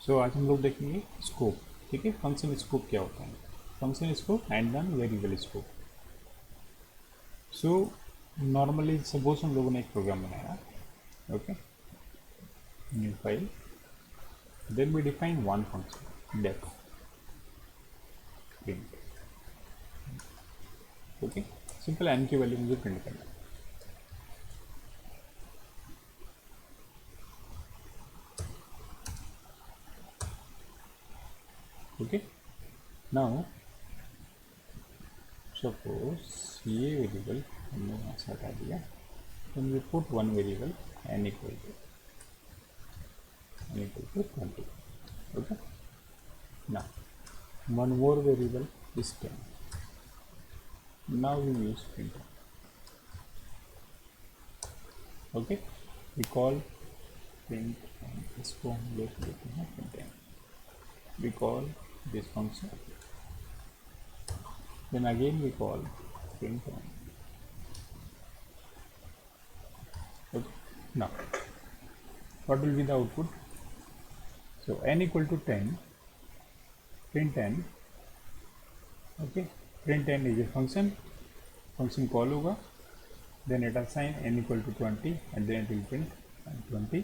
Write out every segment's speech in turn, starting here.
सो आज हम लोग देखेंगे स्कोप। ठीक है, फंक्शन स्कोप क्या होता है, function scope and then variable scope. So normally suppose हम लोगों ने एक प्रोग्राम बनाया, okay, new file, then we define one function def print. Okay, simple N की वैल्यू मुझे प्रिंट करना है। ओके, नाउ सपोज ये वेरिएबल हमने यहाँ से हटा दिया, तो we put one variable n equal to 20. Okay, now one more variable is 10. Now we use printf. Okay, we call print, इसको हम लोग लेते हैं printf. We call this function, then again we call printf. Okay, now what will be the output? So n equal to 10, print n. Okay, print n is a function call होगा, then it assign n equal to 20 and then it will print 20.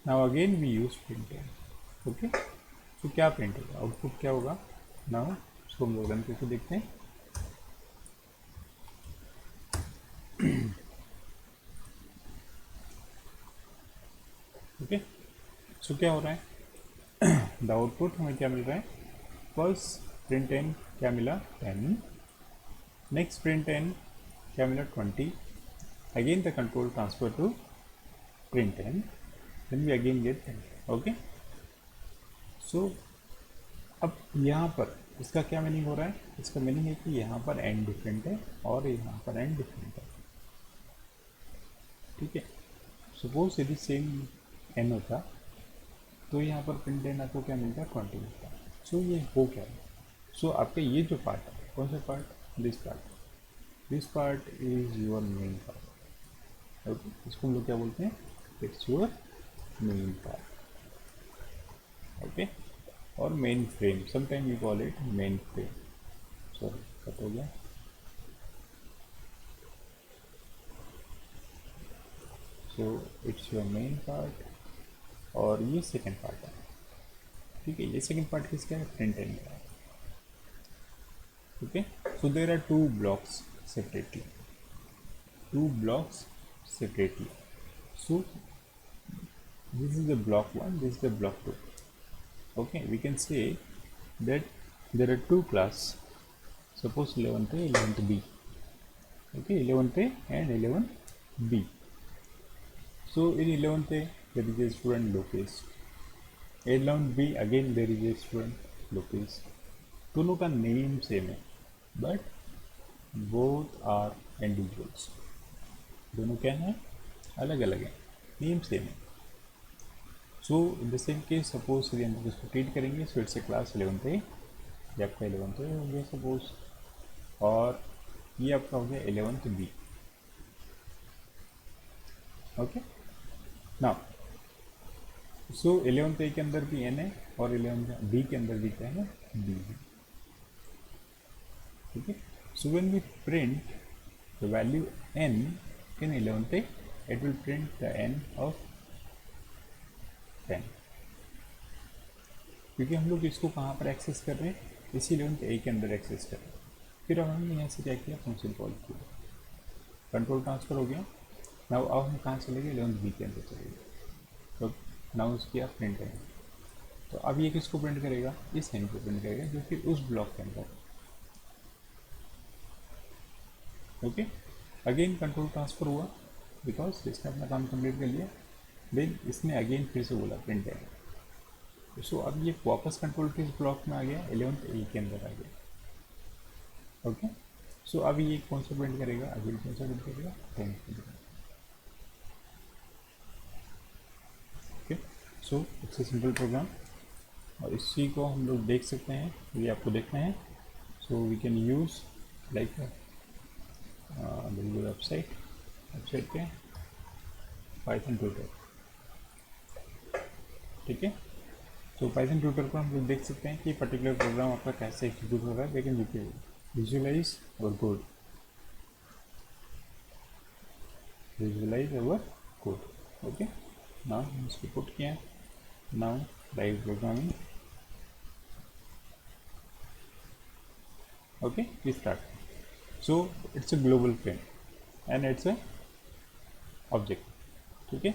Now again we use printf. Okay, so क्या print होगा, output क्या होगा? Now इसको हम लोग run करके देखते हैं। ओके, सो क्या हो रहा है, द आउटपुट हमें क्या मिल रहा है, फर्स्ट प्रिंट एन क्या मिला 10, नेक्स्ट प्रिंट एन क्या मिला 20, again the control transfer to print n, then we again get 10। Okay, so अब यहाँ पर इसका क्या मीनिंग हो रहा है, इसका मीनिंग है कि यहाँ पर एन डिफरेंट है और यहाँ पर एन डिफरेंट है। ठीक है, सपोज यदि सेम एन होता तो यहाँ पर प्रिंट एन आपको क्या मिलता है 20 मिलता। सो ये हो क्या है, सो आपका ये जो पार्ट है, कौन सा part, this part is your main part. Okay, इसको हम लोग क्या बोलते हैं, it's your main part. Okay, और main frame, sometime you call it main frame. Sorry, cut हो गया। So it's your main part और ये सेकेंड पार्ट है। ठीक है, ये सेकेंड पार्ट किसका है, प्रिंट एन का है। Okay, so there are two blocks separately, so this is the block 1, this is the block 2. Okay, we can say that there are two class, suppose 11th A, 11th B. Okay, 11th A and 11B. So in 11th A there is a student Lokesh, 11th B again there is a student Lokesh. दोनों का name same है but both are individuals, दोनों क्या हैं, अलग अलग हैं, name same है। So in the same case suppose यदि हम इसको ट्रीट करेंगे, सो इट्स ए क्लास 11th ए, ये आपका 11th ए हो गया सपोज, और ये आपका हो गया 11th B. Okay, now so 11th A के अंदर भी एन है और 11th बी के अंदर भी क्या है, बी है। ठीक है, so when we print the value n in 11th A, it will print the n of 10, क्योंकि हम लोग इसको कहाँ पर एक्सेस कर रहे हैं, इसी 11th A के अंदर एक्सेस कर रहे हैं। फिर अब हमने यहाँ से क्या किया, फंक्शन कॉल किया, कंट्रोल ट्रांसफर हो गया। नाउ अब हम कहाँ चले गए, 11th B के अंदर चले गए, तो नाउ उसकी आप प्रिंट करेंगे, तो अब ये किसको प्रिंट करेगा, इस n को प्रिंट करेगा जो कि उस ब्लॉक के अंदर। ओके, अगेन कंट्रोल ट्रांसफर हुआ बिकॉज इसने अपना काम कंप्लीट कर लिया, देन इसने अगेन फिर से बोला प्रिंट है। सो अब ये वापस कंट्रोल किस ब्लॉक में आ गया, 11th A के अंदर आ गया। ओके, सो अब ये कौन सा प्रिंट करेगा, अगेन कौन सा प्रिंट करेगा, 10। Okay, so it's a simple program, और इसी को हम लोग देख सकते हैं, ये आपको देखना है। So we can use like website पे पाइथन ट्यूटर। ठीक है, तो पाइथन ट्यूटर पर हम लोग देख सकते हैं कि पर्टिकुलर प्रोग्राम आपका कैसे एग्जीक्यूट हो रहा है, लेकिन विजुअलाइज और code, visualise our code. Okay, now हम इसको पुट किया है। Now live programming. Okay, we start. So it's a global frame and it's a object. ठीक है,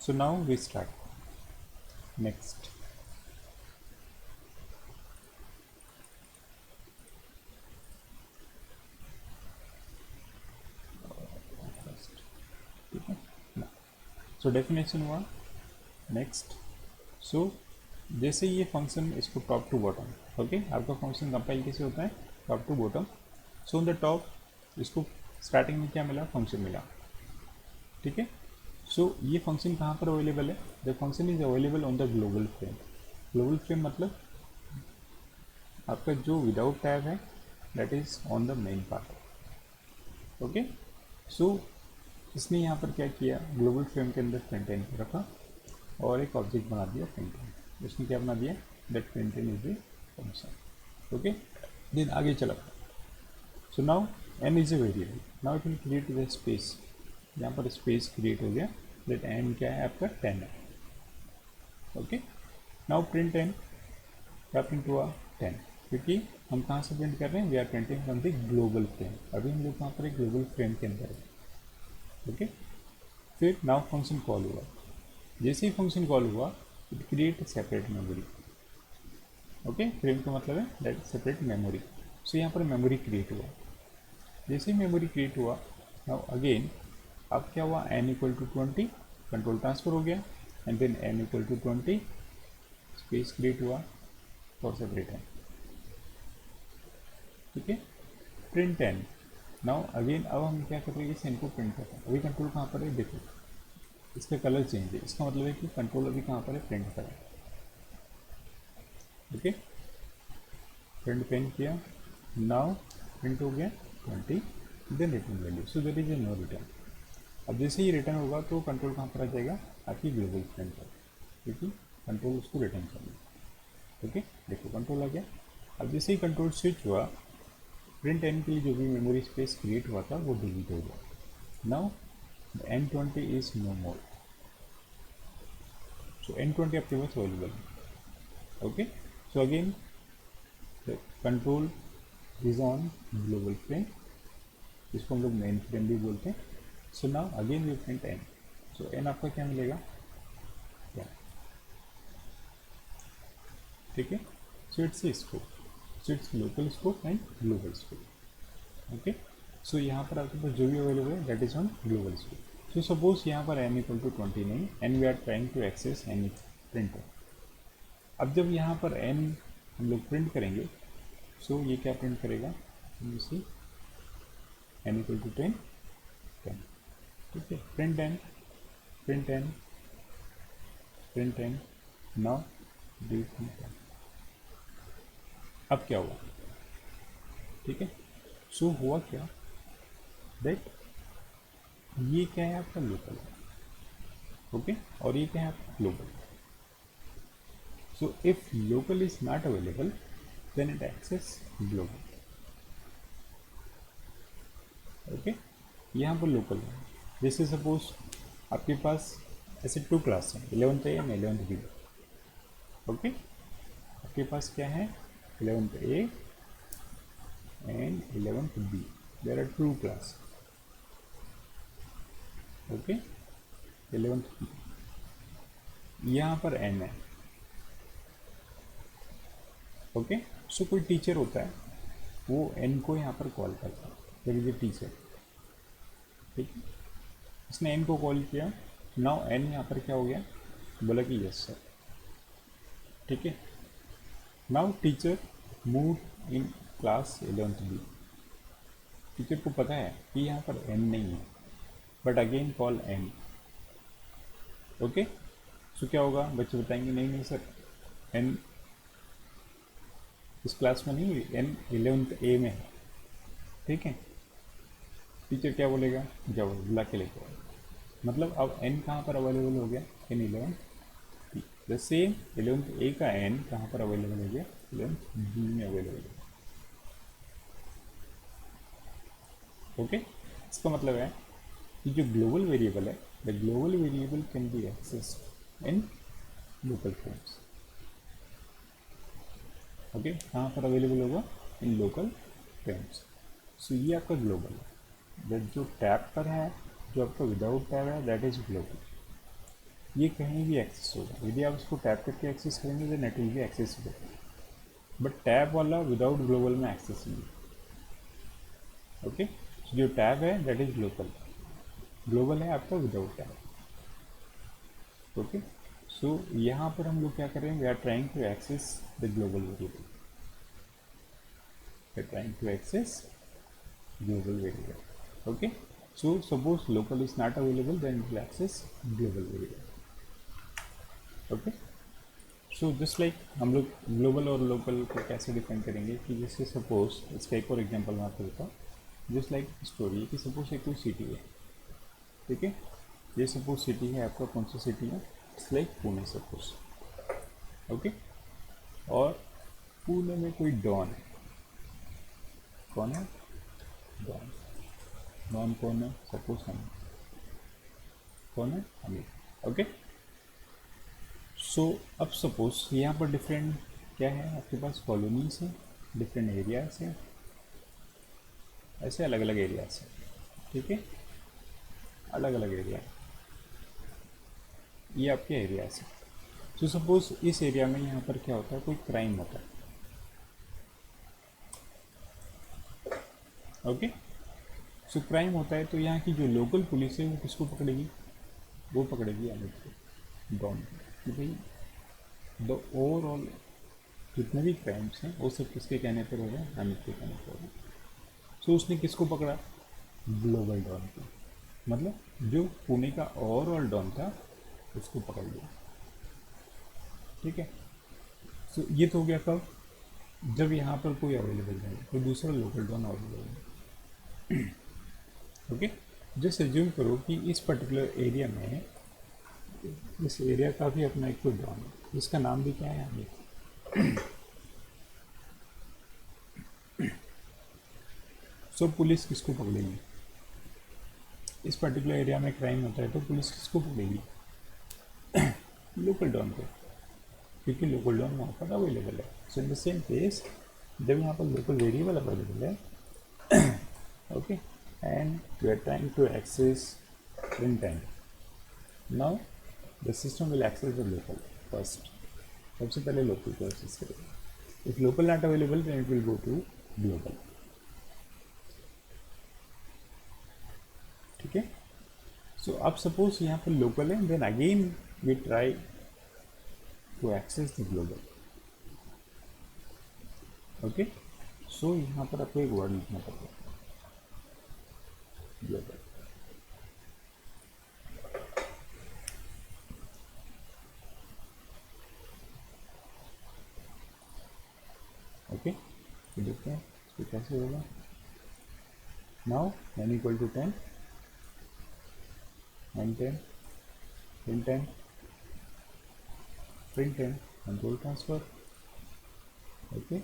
सो नाउ वी स्टार्ट। नेक्स्ट, ठीक है, सो डेफिनेशन हुआ। नेक्स्ट, सो जैसे ये फंक्शन इसको टॉप टू बॉटम, ओके, आपका फंक्शन कंपाइल कैसे होता है, top to bottom. So on the top इसको स्टार्टिंग में क्या मिला, फंक्शन मिला। ठीक है, सो ये फंक्शन कहाँ पर अवेलेबल है, the function is available on the global frame. Global frame मतलब आपका जो विदाउट टैब है that is on the main part. Okay, so इसने यहाँ पर क्या किया, ग्लोबल फ्रेम के अंदर फ्रंट एंड रखा और एक ऑब्जेक्ट बना दिया फ्रंट एंड। इसने क्या बना दिया, that front end is the function. Okay, then आगे चला। So now n is a variable, now it will create the space. यहाँ पर स्पेस क्रिएट हो गया, दैट n क्या है आपका 10 है। ओके, नाउ प्रिंट n, क्या प्रिंट हुआ 10, क्योंकि हम कहाँ से प्रिंट कर रहे हैं, we are printing from the global frame. अभी हम लोग कहाँ पर एक ग्लोबल फ्रेम के अंदर है। ओके, फिर नाउ फंक्शन कॉल हुआ। जैसे ही फंक्शन कॉल हुआ it create separate memory. Okay, frame का मतलब है दैट सेपरेट मेमोरी। सो यहाँ पर मेमोरी क्रिएट हुआ। जैसे ही मेमोरी क्रिएट हुआ, नाउ अगेन अब क्या हुआ, n equal to 20, control transfer हो गया, and then n equal to 20 space create हुआ फॉर सेपरेट है। ठीक है, प्रिंट n। नाउ अगेन अब हम क्या कर रहे हैं, इस n को प्रिंट कर रहे हैं। अभी कंट्रोल कहाँ पर है, देखो इसका कलर चेंज है, इसका मतलब है कि कंट्रोल अभी कहाँ पर है, प्रिंट कर रहा है। ओके, प्रिंट पेन किया, नाउ प्रिंट हो गया 20, then return value, so there is a no return. अब जैसे ही रिटर्न होगा तो कंट्रोल कहाँ पर आ जाएगा, आपकी ग्लोबल फ्रेम पर, क्योंकि कंट्रोल उसको रिटर्न कर दिया। ओके, देखो कंट्रोल आ गया। अब जैसे ही कंट्रोल स्विच हुआ, प्रिंट एन के लिए जो भी मेमोरी स्पेस क्रिएट हुआ था वो डिलीट हो गया। Now n20 is no more, so n20 आपके पास अवेलेबल है। Okay, so again control is on global frame, जिसको हम लोग मेन फ्रेम भी बोलते हैं। So now again we print n, so n आपका क्या मिलेगा, क्या, ठीक है, so it's a scope, so it's local scope and global scope. Okay, so यहाँ पर आपके पास जो भी अवेलेबल है that is on global scope. So suppose यहाँ पर n इक्वल टू 20 नहीं, and we are trying to access n printer. अब जब यहाँ पर n हम लोग प्रिंट करेंगे, सो ये क्या प्रिंट करेगा, सी n इक्वल टू 10, 10। ठीक है, print n, print n, print n, now do print n। अब क्या हुआ, ठीक है, सो हुआ क्या, दैट ये क्या है आपका लोकल, ओके, और ये क्या है आपका global. So if local is not available then it access global. Okay, यहाँ पर लोकल है, जैसे सपोज आपके पास ऐसे 2 क्लास हैं, 11th A and 11th B. Okay, आपके पास क्या है, 11th A and 11th B, there are 2 class. Okay, 11th B, यहाँ पर n है। ओके, सो कोई टीचर होता है, वो n को यहाँ पर कॉल करता है, देयर इज ए टीचर। ठीक है, इसने n को कॉल किया, नाउ n यहाँ पर क्या हो गया, बोला कि यस सर। ठीक है, now teacher move in class 11th B. Teacher को पता है कि यहाँ पर n नहीं है, but again call n। Okay, so क्या होगा, बच्चे बताएंगे नहीं नहीं सर n इस क्लास में नहीं, n 11th ए में है। ठीक है, टीचर क्या बोलेगा, जाओ बुला के लेके आओ। मतलब अब n कहाँ पर अवेलेबल हो गया, n 11th the same 11th ए का एन कहाँ पर अवेलेबल हो गया, 11th बी में अवेलेबल है। ओके, इसका मतलब है कि जो ग्लोबल वेरिएबल है, the global variable can be accessed in local forms. Okay, कहाँ पर अवेलेबल होगा, इन लोकल फॉर्म्स। सो ये आपका ग्लोबल है। दैट जो टैब पर है, जो आपका विदाउट टैब है, दैट इज ग्लोबल। ये कहीं भी एक्सेस होगा, यदि आप उसको टैप करके एक्सेस करेंगे तो net will be accessible, but tab वाला विदाउट ग्लोबल में एक्सेस नहीं है। ओके, जो टैब है दैट इज लोकल, ग्लोबल है आपका विदाउट टैब। ओके, सो यहाँ पर हम लोग क्या करें, we are trying to access the global variable, we are trying to access global variable. Okay, so suppose local is not available, then it will access global variable. Okay, so just like हम लोग global और local को कैसे define करेंगे कि जैसे suppose इसका एक और एग्जांपल मैं आपको देता हूँ। जस्ट लाइक स्टोरी कि सपोज एक कोई सिटी है, ठीक है, ये सपोज सिटी है आपका, कौन सी सिटी है, it's like Pune suppose. Okay, और पुणे में कोई डॉन है, कौन है, डॉन। डॉन कौन है, सपोज हम, कौन है, अमित। ओके, सो अब सपोज यहाँ पर डिफरेंट क्या है आपके पास, कॉलोनीज हैं, डिफरेंट एरियाज हैं, ऐसे अलग अलग एरियाज हैं, ठीक है, अलग अलग एरिया, ये आपके एरियाज हैं। तो सपोज इस एरिया में यहाँ पर क्या होता है, कोई क्राइम होता है। ओके, सो क्राइम होता है तो यहाँ की जो लोकल पुलिस है वो किसको पकड़ेगी, वो पकड़ेगी अमित को, डॉन को, कि भाई द ओवरऑल जितने भी क्राइम्स हैं वो सब किसके कहने पर हो रहे हैं, अमित के कहने पर हो रहे हैं। सो उसने किसको पकड़ा, ग्लोबल डॉन को, मतलब जो पुणे का ओवरऑल डॉन था उसको पकड़ लिया। ठीक है, सो ये तो हो गया कब, जब यहाँ पर कोई अवेलेबल नहीं, कोई दूसरा लोकल डॉन अवेलेबल नहीं। ओके, जस्ट एज्यूम करो कि इस पर्टिकुलर एरिया में, इस एरिया का भी अपना एक कोई डॉन है, जिसका नाम भी क्या है, अमित। सो पुलिस किसको पकड़ेगी, इस पर्टिकुलर एरिया में क्राइम होता है तो पुलिस किसको पकड़ेगी, लोकल डॉन को, क्योंकि लोकल डॉन वहाँ पर अवेलेबल है। So in the same case, जब यहाँ पर लोकल वेरिएबल अवेलेबल है, okay, and we are trying to access print n, now the system will access the local first, सबसे पहले लोकल को एक्सेस करेगा। If local not available then it will go to global. ठीक है, so अब suppose यहाँ पर local है, then again we try to access the global. Okay, so यहाँ पर आपको एक वर्ड लिखना पड़ेगा, ग्लोबल। ओके, तो देखते हैं इसको कैसे होगा। Now n equal to 10 and 10 print 10 print 10 control transfer। okay,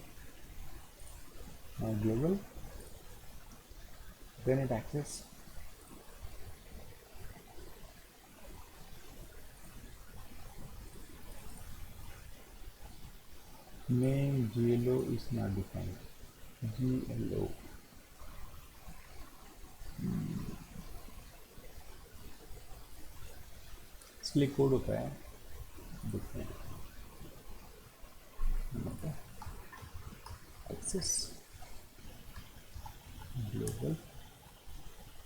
now global, then it access name glo is not defined, glo इसलिए कोड होता है different, access global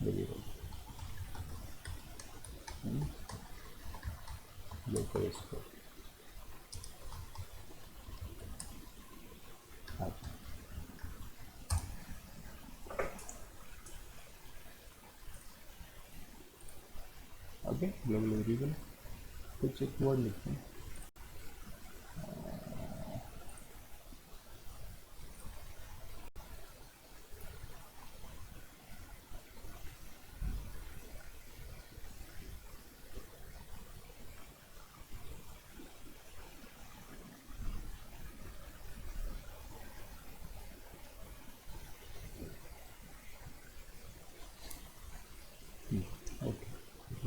variable local score. Okay, global variable कुछ एक word लिखते हैं,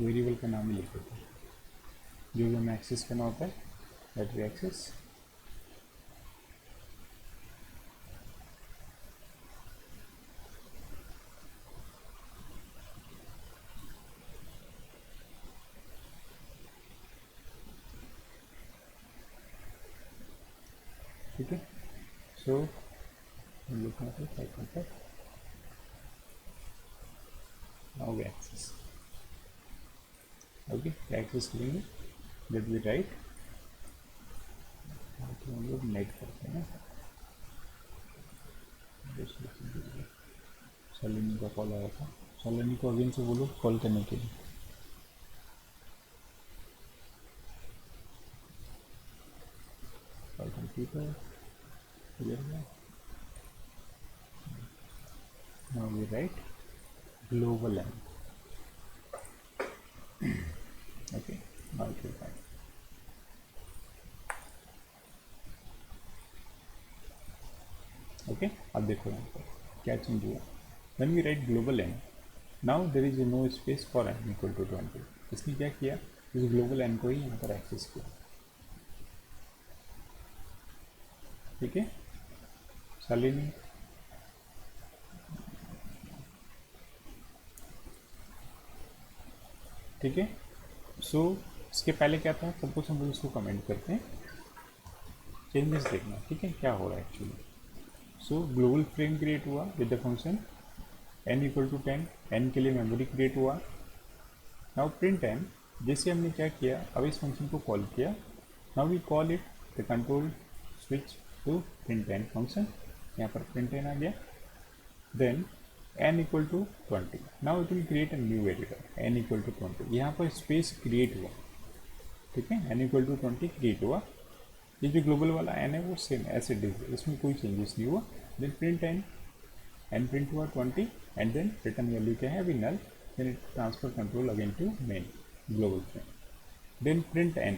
variable का नाम ही लिख देते हैं, जो भी हमें एक्सेस करना होता है दैट वी एक्सेस। ठीक है, सो लिखना है टाइप करते हैं now we access. Okay, access करेंगे दैट वी राइट, तो हम लोग नेट करते हैं ना। सलोनी का कॉल आया था, सलोनी को अगेन से बोलो कॉल करने के लिए। कंप्यूटर क्लियर है, now we write global m. Okay, now it will find. Okay, अब देखो यहाँ पर क्या चेंज हुआ। When we write global n, now there is no space for n equal to 20। इसने क्या किया, इस ग्लोबल एन को ही यहाँ पर एक्सेस किया। ठीक है, शालिनी ठीक है। सो इसके पहले क्या था, सपोज हम लोग इसको कमेंट करते हैं, चेंजेस देखना ठीक है क्या हो रहा है actually. So global frame create हुआ with the function n equal to 10, n के लिए मेमोरी क्रिएट हुआ। नाउ प्रिंट n, जैसे हमने क्या किया, अब इस फंक्शन को कॉल किया, now we call it the control switch to print n function, यहाँ पर प्रिंट n आ गया। Then n equal to 20, now it will create a new variable n equal to 20, यहाँ पर स्पेस क्रिएट हुआ। ठीक है, n इक्वल टू 20 क्रिएट हुआ। ये जो ग्लोबल वाला n है वो सेम ऐसे डिज, इसमें कोई चेंजेस नहीं हुआ। देन प्रिंट n प्रिंट हुआ 20 एंड देन रिटर्न वैल्यू क्या है अभी null, then it transfer control again to main global frame. Then print n,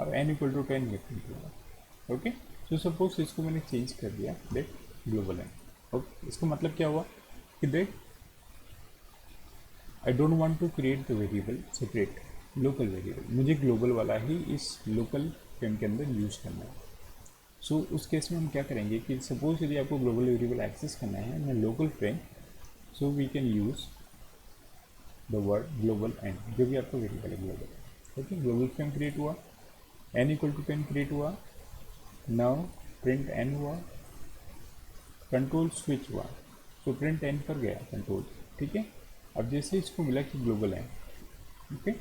अब n इक्वल टू 10 ये प्रिंट होगा। ओके, सो सपोज इसको मैंने चेंज कर दिया दैट ग्लोबल n। ओके, इसका मतलब क्या हुआ कि that I don't want to create the variable separate local variable, मुझे ग्लोबल वाला ही इस लोकल फ्रेम के अंदर यूज करना है। सो उस केस में हम क्या करेंगे कि सपोज यदि आपको ग्लोबल वेरिएबल एक्सेस करना है in local frame, so we can use the word global n, जो भी आपका वेरिएबल है global. Okay, global frame create हुआ, एन इक्वल टू 10 क्रिएट हुआ, नाउ प्रिंट एन हुआ, कंट्रोल स्विच हुआ, तो प्रिंट एन पर गया कंट्रोल। ठीक है, अब जैसे इसको मिला कि global n, okay,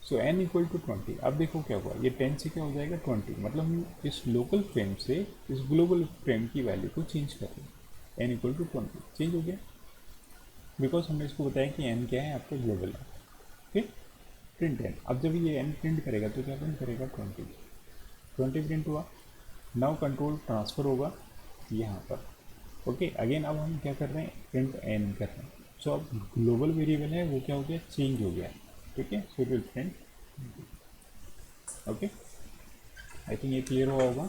so n equal to 20, अब देखो क्या हुआ, ये 10 से क्या हो जाएगा 20, मतलब हम इस लोकल फ्रेम से इस ग्लोबल फ्रेम की वैल्यू को चेंज कर रहे हैं। n इक्वल टू 20 चेंज हो गया, बिकॉज हमने इसको बताया कि n क्या है आपका ग्लोबल है। ओके, प्रिंट n, अब जब ये n प्रिंट करेगा तो क्या प्रिंट करेगा 20 प्रिंट हुआ। नाउ कंट्रोल ट्रांसफ़र होगा यहाँ पर। ओके, अगेन अब हम क्या कर रहे हैं, प्रिंट n कर रहे हैं। सो अब ग्लोबल वेरिएबल है वो क्या हो गया, चेंज हो गया। ठीक है, so it will print. Okay, I think ये क्लियर हुआ होगा।